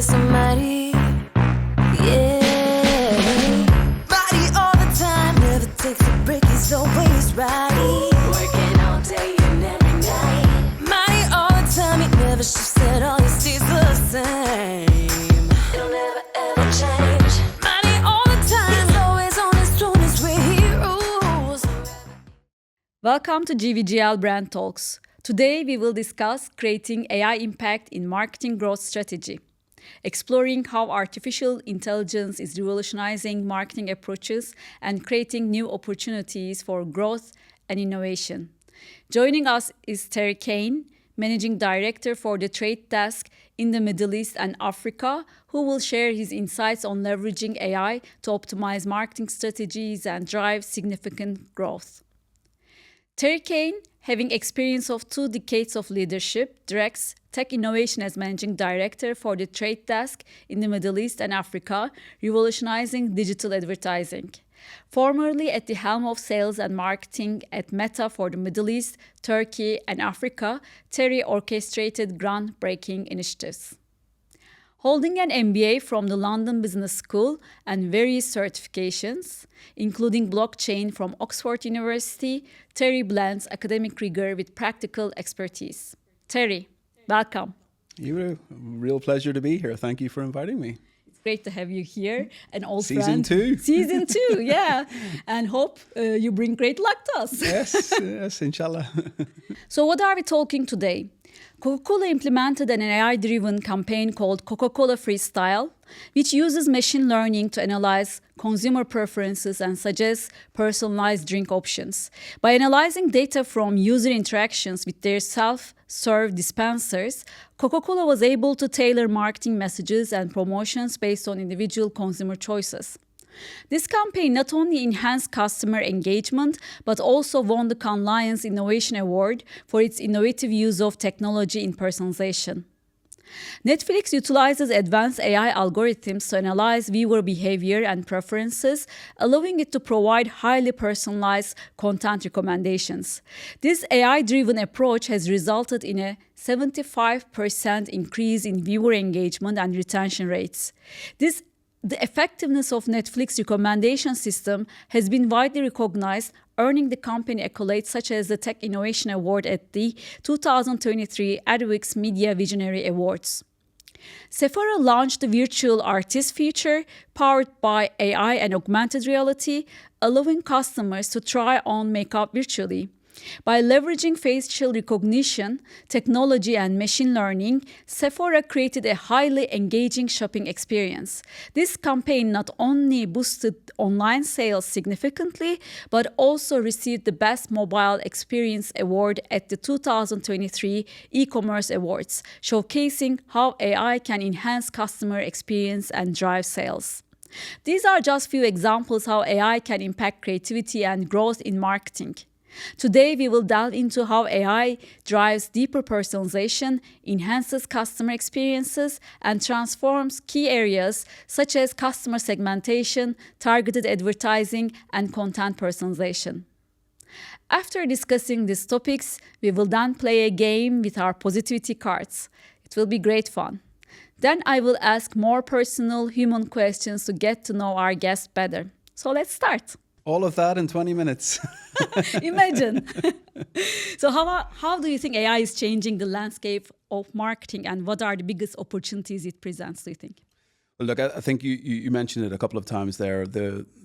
get somebody, yeah. Body all the time, never takes a break, he's always right. Working all day and every night. Money all the time, he never shifts at all, he stays the same. It'll never ever change. Money all the time, he's always on his throne, his way he rules. Welcome to GVGL Brand Talks. Today we will discuss creating AI impact in marketing growth strategy, exploring how artificial intelligence is revolutionizing marketing approaches and creating new opportunities for growth and innovation. Joining us is Terry Kane, Managing Director for the Trade Desk in the Middle East and Africa, who will share his insights on leveraging AI to optimize marketing strategies and drive significant growth. Terry Kane, having experience of 2 decades of leadership, directs tech innovation as Managing Director for the Trade Desk in the Middle East and Africa, revolutionizing digital advertising. Formerly at the helm of sales and marketing at MENA for the Middle East, Turkey, and Africa, Terry orchestrated groundbreaking initiatives. Holding an MBA from the London Business School and various certifications, including blockchain from Oxford University, Terry blends academic rigor with practical expertise. Terry, welcome. Ebru, real pleasure to be here. Thank you for inviting me. It's great to have you here. An old Season friend. 2. Season 2, yeah. And hope you bring great luck to us. Yes, inshallah. So what are we talking today? Coca-Cola implemented an AI-driven campaign called Coca-Cola Freestyle, which uses machine learning to analyze consumer preferences and suggest personalized drink options. By analyzing data from user interactions with their self-serve dispensers, Coca-Cola was able to tailor marketing messages and promotions based on individual consumer choices. This campaign not only enhanced customer engagement, but also won the Cannes Lions Innovation Award for its innovative use of technology in personalization. Netflix utilizes advanced AI algorithms to analyze viewer behavior and preferences, allowing it to provide highly personalized content recommendations. This AI-driven approach has resulted in a 75% increase in viewer engagement and retention rates. The effectiveness of Netflix recommendation system has been widely recognized, earning the company accolades such as the Tech Innovation Award at the 2023 Adweek's Media Visionary Awards. Sephora launched the Virtual Artist feature powered by AI and augmented reality, allowing customers to try on makeup virtually. By leveraging facial recognition, technology, and machine learning, Sephora created a highly engaging shopping experience. This campaign not only boosted online sales significantly, but also received the Best Mobile Experience Award at the 2023 E-Commerce Awards, showcasing how AI can enhance customer experience and drive sales. These are just few examples how AI can impact creativity and growth in marketing. Today, we will delve into how AI drives deeper personalization, enhances customer experiences, and transforms key areas such as customer segmentation, targeted advertising, and content personalization. After discussing these topics, we will then play a game with our positivity cards. It will be great fun. Then I will ask more personal human questions to get to know our guests better. So let's start. All of that in 20 minutes. Imagine. So how do you think AI is changing the landscape of marketing, and what are the biggest opportunities it presents, do you think? Well, look, I think you mentioned it a couple of times there.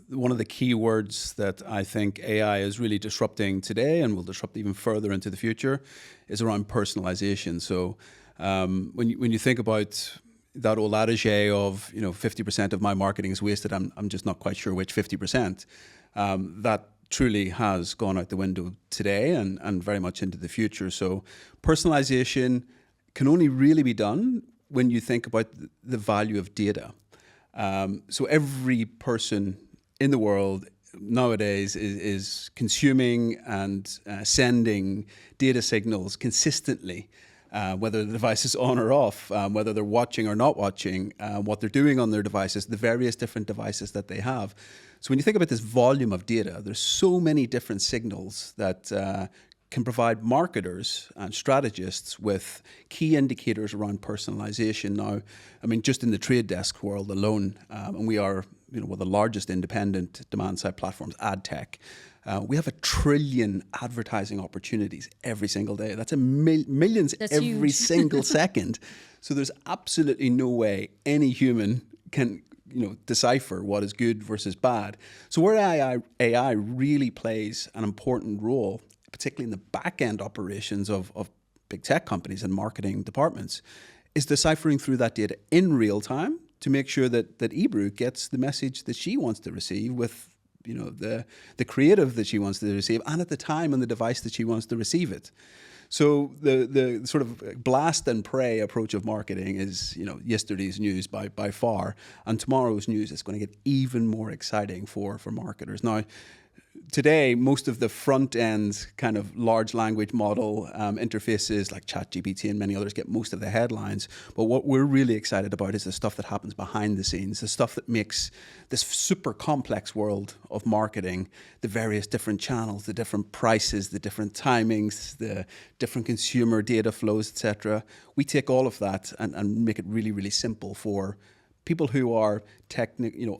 One of the key words that I think AI is really disrupting today and will disrupt even further into the future is around personalization. So when you think about that old adage of 50% of my marketing is wasted, I'm just not quite sure which 50%. That truly has gone out the window today and very much into the future. So personalization can only really be done when you think about the value of data. So every person in the world nowadays is consuming and sending data signals consistently, whether the device is on or off, whether they're watching or not watching, what they're doing on their devices, the various different devices that they have. So when you think about this volume of data, there's so many different signals that can provide marketers and strategists with key indicators around personalization. Now, I mean, just in the trade desk world alone, and we are, one of the largest independent demand-side platforms, ad tech. We have 1 trillion advertising opportunities every single day. That's millions That's every huge. single second. So there's absolutely no way any human can decipher what is good versus bad. So where AI really plays an important role, particularly in the back-end operations of big tech companies and marketing departments, is deciphering through that data in real time to make sure that Ebru gets the message that she wants to receive with the creative that she wants to receive, and at the time on the device that she wants to receive it. So the sort of blast and pray approach of marketing is, yesterday's news by far, and tomorrow's news is going to get even more exciting for marketers. Now, today, most of the front-end kind of large language model interfaces like ChatGPT and many others get most of the headlines. But what we're really excited about is the stuff that happens behind the scenes, the stuff that makes this super complex world of marketing, the various different channels, the different prices, the different timings, the different consumer data flows, etc. We take all of that and make it really, really simple for people who are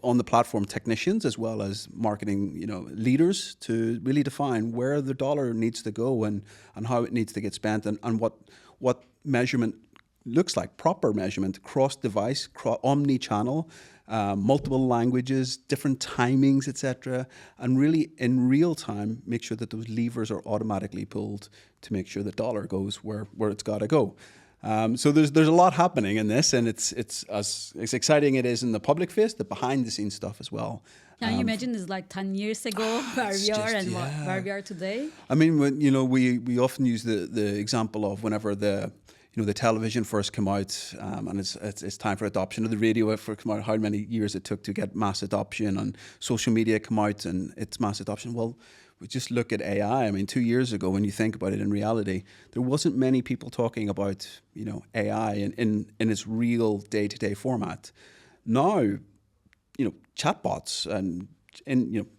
on the platform technicians as well as marketing, leaders to really define where the dollar needs to go and how it needs to get spent and what measurement looks like, proper measurement, cross-device, omni-channel, multiple languages, different timings, etc. And really in real time, make sure that those levers are automatically pulled to make sure the dollar goes where it's got to go. So there's a lot happening in this, and it's as exciting it is in the public face, the behind the scenes stuff as well. Can you imagine it's like 10 years ago where we are and where we are today? I mean, when, we often use the example of whenever the television first came out, and it's time for adoption, or the radio first came out, how many years it took to get mass adoption, and social media come out and it's mass adoption. Well, we just look at AI. I mean, 2 years ago, when you think about it in reality, there wasn't many people talking about, AI in its real day-to-day format. Now, chatbots and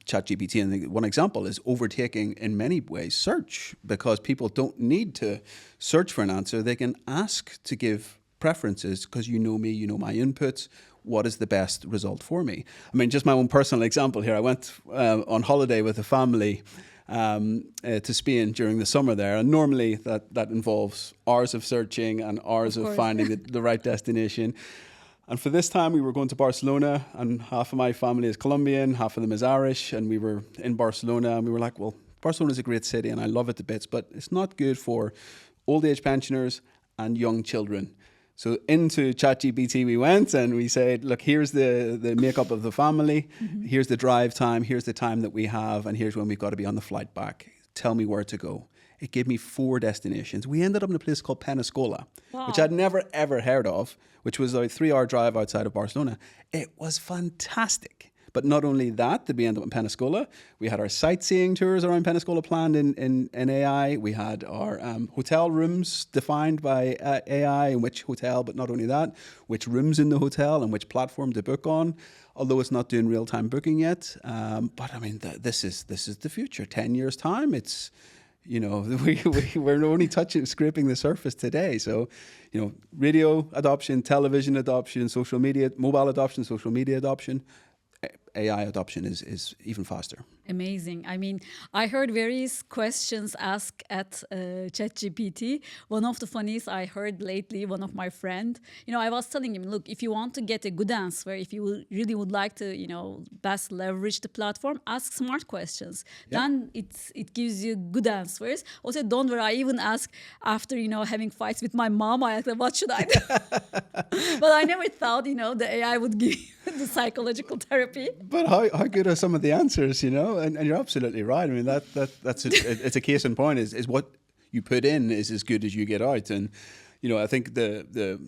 ChatGPT, and one example is overtaking in many ways search, because people don't need to search for an answer. They can ask to give preferences because you know me, you know my inputs. What is the best result for me? I mean, just my own personal example here. I went on holiday with a family to Spain during the summer there, and normally that involves hours of searching and hours of finding the right destination. And for this time, we were going to Barcelona, and half of my family is Colombian, half of them is Irish, and we were in Barcelona, and we were like, well, Barcelona is a great city, and I love it to bits, but it's not good for old age pensioners and young children. So into ChatGPT we went, and we said, look, here's the makeup of the family, here's the drive time, here's the time that we have, and here's when we've got to be on the flight back. Tell me where to go. It gave me 4 destinations. We ended up in a place called Pensacola, which I'd never, ever heard of, which was a 3-hour drive outside of Barcelona. It was fantastic. But not only that, did we end up in Pensacola. We had our sightseeing tours around Pensacola planned in AI. We had our hotel rooms defined by AI, in which hotel, but not only that, which rooms in the hotel and which platform to book on, although it's not doing real-time booking yet. But I mean, this is the future. 10 years' time, it's... we're only scraping the surface today. So, radio adoption, television adoption, social media, mobile adoption, social media adoption, AI adoption is even faster. Amazing. I mean, I heard various questions asked at ChatGPT. One of the funniest I heard lately, one of my friend, I was telling him, look, if you want to get a good answer, if you really would like to, best leverage the platform, ask smart questions. Yeah. Then it gives you good answers. Also, don't worry, I even ask after, having fights with my mom, I asked, what should I do? But I never thought, the AI would give the psychological therapy. But how good are some of the answers, And you're absolutely right. I mean, that's it's a case in point. Is what you put in is as good as you get out. And I think the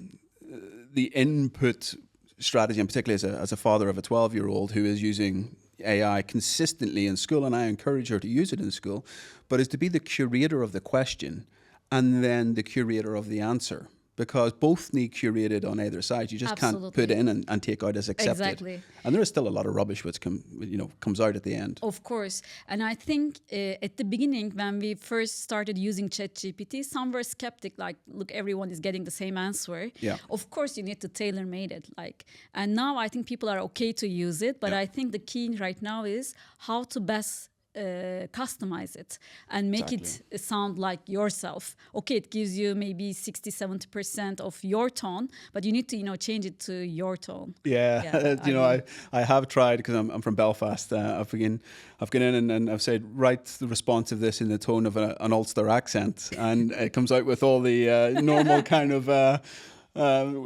input strategy, and particularly as a father of a 12-year-old who is using AI consistently in school, and I encourage her to use it in school, but is to be the curator of the question and then the curator of the answer. because both need curated on either side. You just can't put in and take out as accepted. Exactly. And there is still a lot of rubbish which comes out at the end. Of course. And I think at the beginning, when we first started using ChatGPT, some were skeptic, like, look, everyone is getting the same answer. Yeah. Of course, you need to tailor-made it. And now I think people are okay to use it, but I think the key right now is how to best customize it and make it sound like yourself. Okay, it gives you maybe 60-70% of your tone, but you need to change it to your tone. I have tried, because I'm from Belfast. I've gone in and I've said, write the response of this in the tone of an Ulster accent, and it comes out with all the normal kind of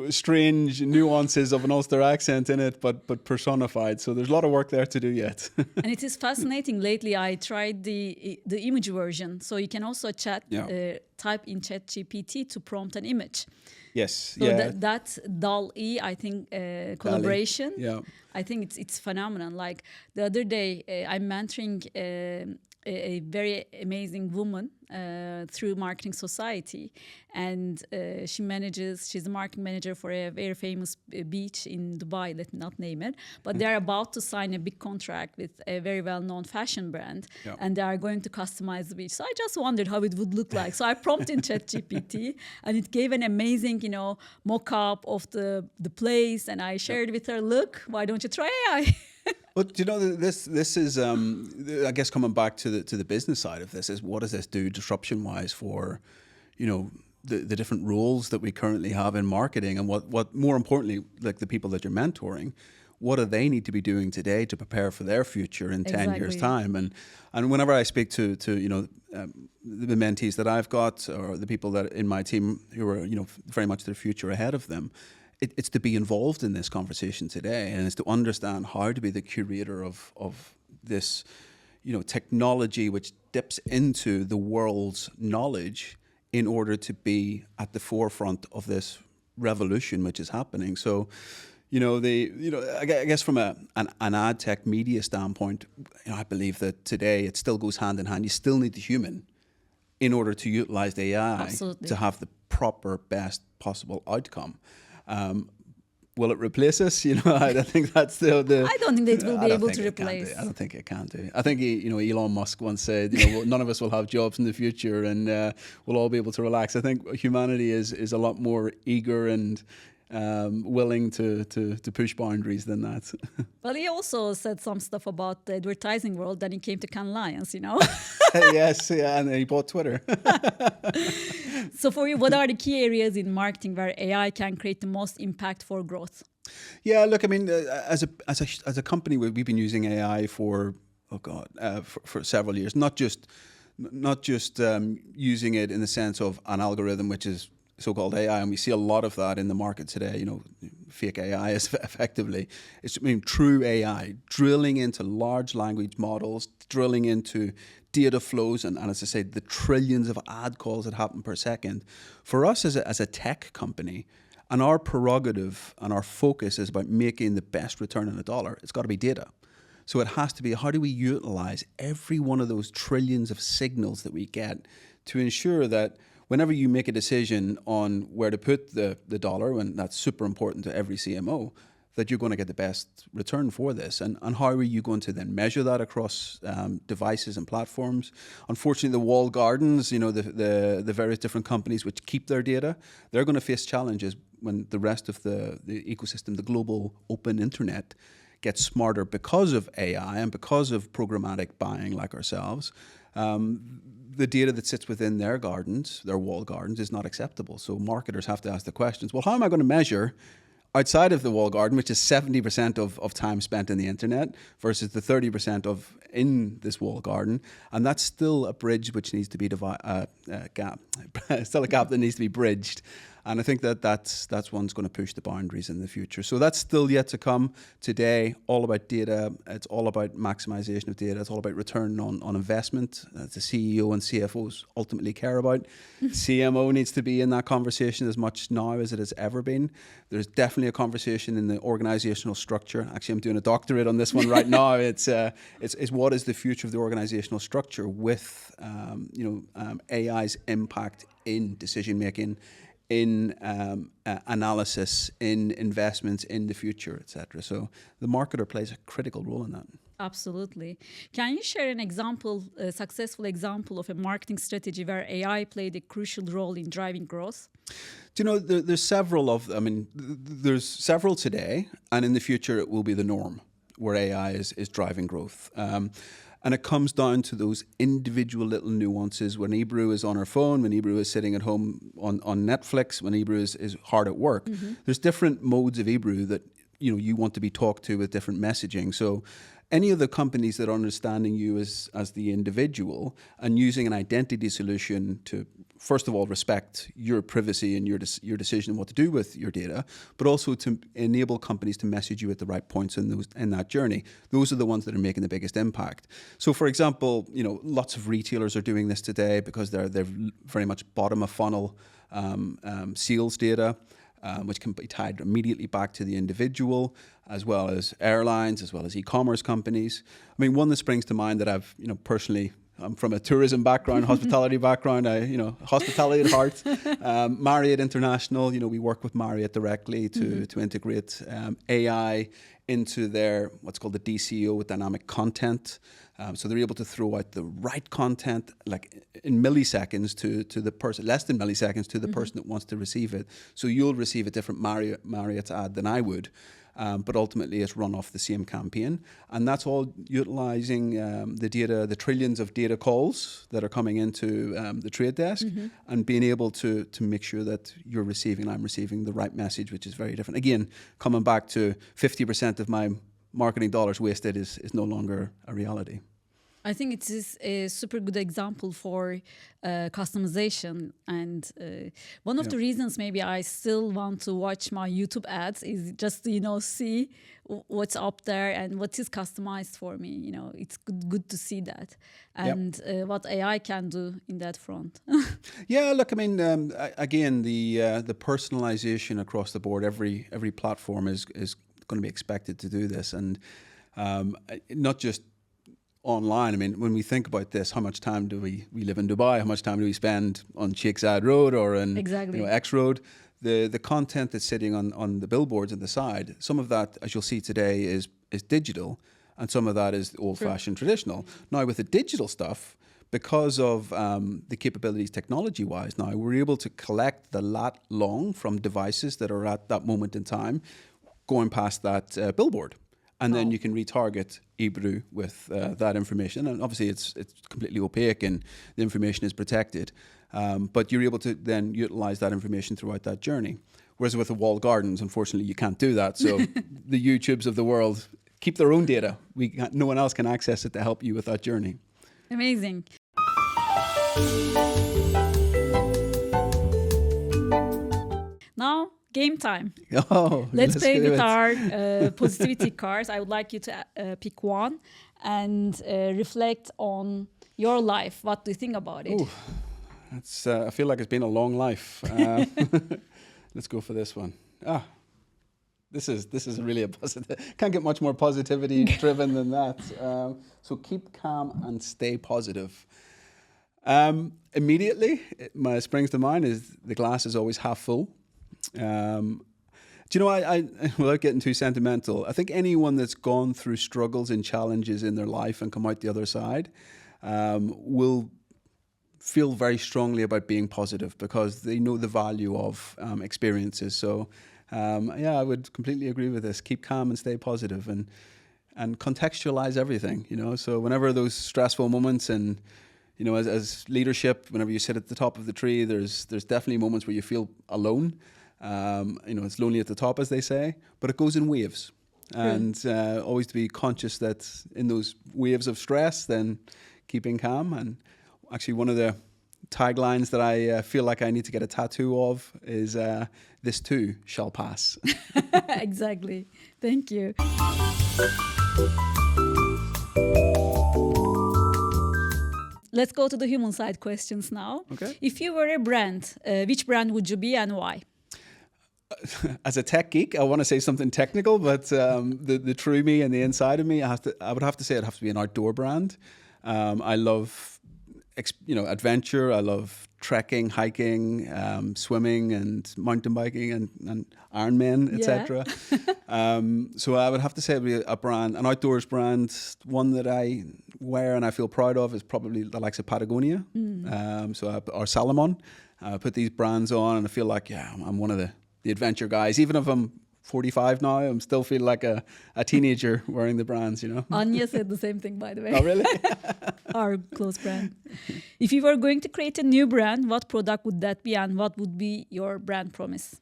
strange nuances of an Ulster accent in it, but personified. So there's a lot of work there to do yet. And it is fascinating. Lately, I tried the image version. So you can also type in ChatGPT to prompt an image. Yes. So that DALL-E, I think, collaboration. Yeah. I think it's phenomenal. Like the other day, I'm mentoring a very amazing woman through Marketing Society, and she's a marketing manager for a very famous beach in Dubai. Let's not name it, but they're about to sign a big contract with a very well-known fashion brand, and they are going to customize the beach. So I just wondered how it would look like. So I prompted in ChatGPT, and it gave an amazing, mock-up of the place, and I shared with her, look, why don't you try AI? But this is I guess coming back to the business side of this is, what does this do disruption wise for the different roles that we currently have in marketing, and what more importantly, like the people that you're mentoring, what do they need to be doing today to prepare for their future in 10 years time? And whenever I speak to the mentees that I've got, or the people that in my team who are very much their future ahead of them, it's to be involved in this conversation today, and it's to understand how to be the curator of this, technology which dips into the world's knowledge in order to be at the forefront of this revolution which is happening. So, I guess from an ad tech media standpoint, I believe that today it still goes hand in hand. You still need the human in order to utilize the AI to have the proper best possible outcome. Will it replace us? I think that's the. I don't think it will be able to replace. I don't think it can do. I think Elon Musk once said, none of us will have jobs in the future, and we'll all be able to relax. I think humanity is a lot more eager and willing to push boundaries than that. Well, he also said some stuff about the advertising world. Then he came to Cannes Lions, Yes, and he bought Twitter. So for you, what are the key areas in marketing where AI can create the most impact for growth? Yeah, look, I mean, as a company, we've been using AI for several years. Not just using it in the sense of an algorithm, which is so-called AI, and we see a lot of that in the market today. Fake AI is effectively, true AI, drilling into large language models, drilling into data flows, and as I say, the trillions of ad calls that happen per second. For us as a tech company, and our prerogative and our focus is about making the best return on a dollar, it's got to be data. So it has to be, how do we utilize every one of those trillions of signals that we get to ensure that whenever you make a decision on where to put the dollar, and that's super important to every CMO, that you're going to get the best return for this. And how are you going to then measure that across devices and platforms? Unfortunately, the walled gardens, the various different companies which keep their data, they're going to face challenges when the rest of the ecosystem, the global open internet, gets smarter because of AI and because of programmatic buying like ourselves. The data that sits within their gardens, their walled gardens, is not acceptable. So marketers have to ask the questions, well, how am I going to measure outside of the walled garden, which is 70% of time spent in the internet versus the 30% of in this walled garden? And that's still a bridge which needs to be gap. Still a gap that needs to be bridged. And I think that's one's going to push the boundaries in the future. So that's still yet to come. Today, all about data. It's all about maximization of data. It's all about return on investment. The CEO and CFOs ultimately care about. CMO needs to be in that conversation as much now as it has ever been. There's definitely a conversation in the organizational structure. Actually, I'm doing a doctorate on this one right now. It's what is the future of the organizational structure with AI's impact in decision making, in analysis, in investments, in the future, etc. So the marketer plays a critical role in that. Absolutely. Can you share an example, a successful example of a marketing strategy where AI played a crucial role in driving growth? Do you know, there's several of, I mean, there's several today, and in the future it will be the norm where AI is driving growth. And it comes down to those individual little nuances. When Ebru is on her phone, when Ebru is sitting at home on Netflix, when Ebru is hard at work, there's different modes of Ebru that you want to be talked to with different messaging. So any of the companies that are understanding you as the individual and using an identity solution to, first of all, respect your privacy and your decision on what to do with your data, but also to enable companies to message you at the right points in that journey. Those are the ones that are making the biggest impact. So, for example, lots of retailers are doing this today because they're very much bottom of funnel sales data. Which can be tied immediately back to the individual, as well as airlines, as well as e-commerce companies. I mean, one that springs to mind that I've, personally, I'm from a tourism background, hospitality background, hospitality at heart. Marriott International, we work with Marriott directly to integrate AI into their, what's called the DCO, dynamic content. So they're able to throw out the right content like in milliseconds to the person, less than milliseconds to the person that wants to receive it. So you'll receive a different Marriott ad than I would. But ultimately it's run off the same campaign. And that's all utilizing the data, the trillions of data calls that are coming into the trade desk and being able to make sure that you're receiving and I'm receiving the right message, which is very different. Again, coming back to 50% of my marketing dollars wasted is no longer a reality. I think it is a super good example for customization. And one of the reasons maybe I still want to watch my YouTube ads is just to, see what's up there and what is customized for me. It's good to see that. And what AI can do in that front. Yeah, look, I mean, again, the personalization across the board, every platform is going to be expected to do this. And not just online. I mean, when we think about this, how much time do we live in Dubai? How much time do we spend on Sheikh Zayed Road or in X Road? The content that's sitting on the billboards on the side, some of that, as you'll see today, is digital, and some of that is old-fashioned traditional. Now, with the digital stuff, because of the capabilities technology-wise now, we're able to collect the lat long from devices that are at that moment in time, going past that billboard. And then you can retarget Ebru with that information. And obviously it's completely opaque and the information is protected. But you're able to then utilize that information throughout that journey. Whereas with the walled gardens, unfortunately, you can't do that. So the YouTubes of the world keep their own data. No one else can access it to help you with that journey. Amazing. Now, game time. Oh, let's play with our positivity cards. I would like you to pick one and reflect on your life. What do you think about it? Ooh, that's, I feel like it's been a long life. Let's go for this one. This is really a positive. Can't get much more positivity driven than that. So keep calm and stay positive. Immediately, my springs to mind is the glass is always half full. Do you know, I without getting too sentimental, I think anyone that's gone through struggles and challenges in their life and come out the other side will feel very strongly about being positive because they know the value of experiences. So, I would completely agree with this. Keep calm and stay positive and contextualize everything, So whenever those stressful moments and, as leadership, whenever you sit at the top of the tree, there's definitely moments where you feel alone. It's lonely at the top, as they say, but it goes in waves. And always to be conscious that in those waves of stress, then keeping calm. And actually one of the taglines that I feel like I need to get a tattoo of is this too shall pass. Exactly. Thank you. Let's go to the human side questions now. Okay. If you were a brand, which brand would you be and why? As a tech geek, I want to say something technical, but the true me and the inside of me, I would have to say it'd have to be an outdoor brand. I love, adventure. I love trekking, hiking, swimming, and mountain biking, and Ironman, etc. So I would have to say it'd be a brand, an outdoors brand, one that I wear and I feel proud of is probably the likes of Patagonia, or Salomon. I put these brands on and I feel like, I'm one of the adventure guys. Even if I'm 45 now, I'm still feel like a teenager wearing the brands, you know. Anya said the same thing, by the way. Oh, really? Our close brand. If you were going to create a new brand, what product would that be and what would be your brand promise?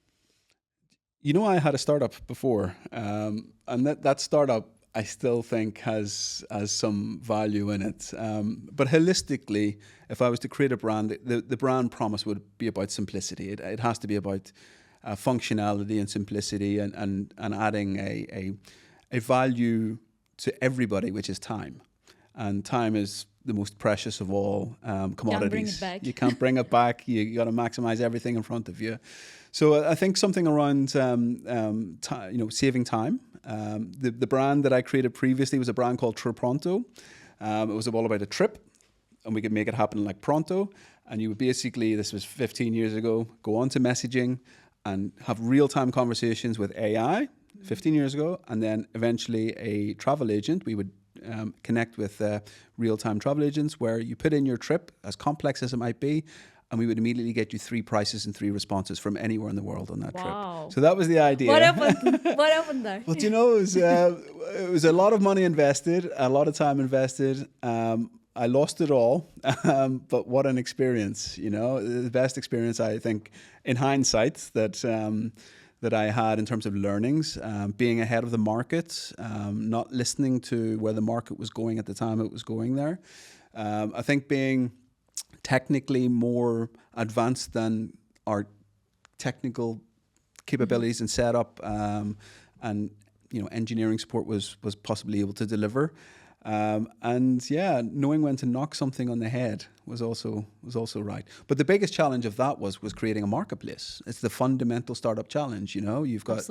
You know, I had a startup before, and that startup I still think has some value in it. But holistically, if I was to create a brand, the brand promise would be about simplicity. It has to be about functionality and simplicity and adding a value to everybody, which is time. And time is the most precious of all commodities. You can't bring it back. You got to maximize everything in front of you. So I think something around saving time. The brand that I created previously was a brand called Pronto. It was all about a trip, and we could make it happen like pronto. And you would basically, this was 15 years ago, go on to messaging and have real-time conversations with AI 15 years ago. And then eventually a travel agent, we would connect with real-time travel agents where you put in your trip, as complex as it might be, and we would immediately get you 3 prices and 3 responses from anywhere in the world on that trip. So that was the idea. What happened there? Well, it was a lot of money invested, a lot of time invested. I lost it all, but what an experience, you know. The best experience, I think, in hindsight, that I had in terms of learnings, being ahead of the market, not listening to where the market was going at the time it was going there. I think being technically more advanced than our technical capabilities and setup, and engineering support was possibly able to deliver. Knowing when to knock something on the head was also right. But the biggest challenge of that was creating a marketplace. It's the fundamental startup challenge. You know, you've got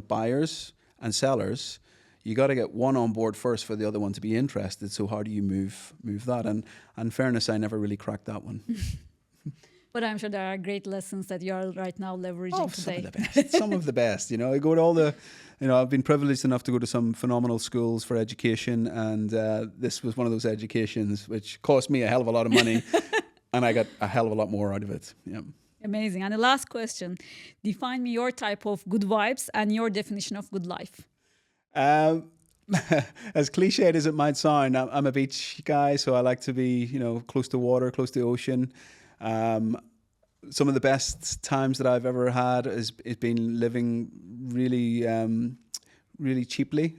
buyers and sellers. You got to get one on board first for the other one to be interested. So how do you move that? And in fairness, I never really cracked that one. But I'm sure there are great lessons that you are right now leveraging today. Some of the best. You know, I go to all the, I've been privileged enough to go to some phenomenal schools for education, and this was one of those educations which cost me a hell of a lot of money, and I got a hell of a lot more out of it. Yeah. Amazing. And the last question: define me your type of good vibes and your definition of good life. As cliched as it might sound, I'm a beach guy, so I like to be, close to water, close to the ocean. Some of the best times that I've ever had has been living really, really cheaply.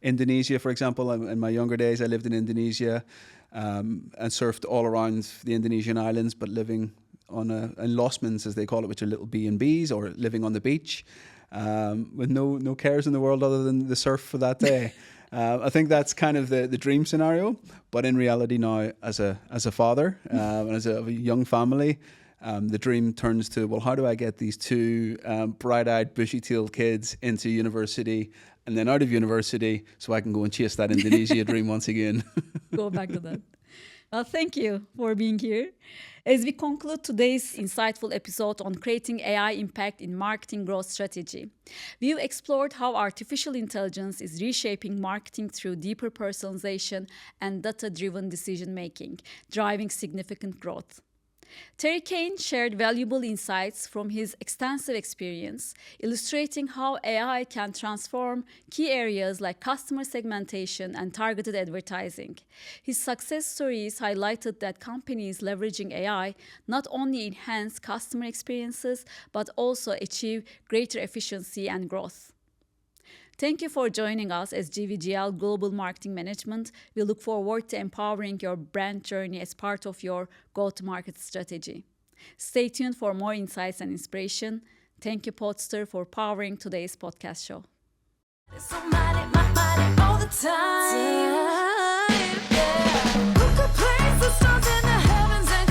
Indonesia, for example, in my younger days, I lived in Indonesia and surfed all around the Indonesian islands, but living on in losmans, as they call it, which are little B&Bs, or living on the beach with no cares in the world other than the surf for that day. I think that's kind of the dream scenario, but in reality now, as a father and as a young family, the dream turns to, well, how do I get these 2 bright-eyed, bushy-tailed kids into university and then out of university so I can go and chase that Indonesia dream once again? Go back to that. Well, thank you for being here. As we conclude today's insightful episode on creating AI impact in marketing growth strategy, we've explored how artificial intelligence is reshaping marketing through deeper personalization and data-driven decision-making, driving significant growth. Terry Kane shared valuable insights from his extensive experience, illustrating how AI can transform key areas like customer segmentation and targeted advertising. His success stories highlighted that companies leveraging AI not only enhance customer experiences, but also achieve greater efficiency and growth. Thank you for joining us as GVGL Global Marketing Management. We look forward to empowering your brand journey as part of your go-to-market strategy. Stay tuned for more insights and inspiration. Thank you, Podster, for powering today's podcast show. All the time. Yeah. Who could place the stars in the heavens and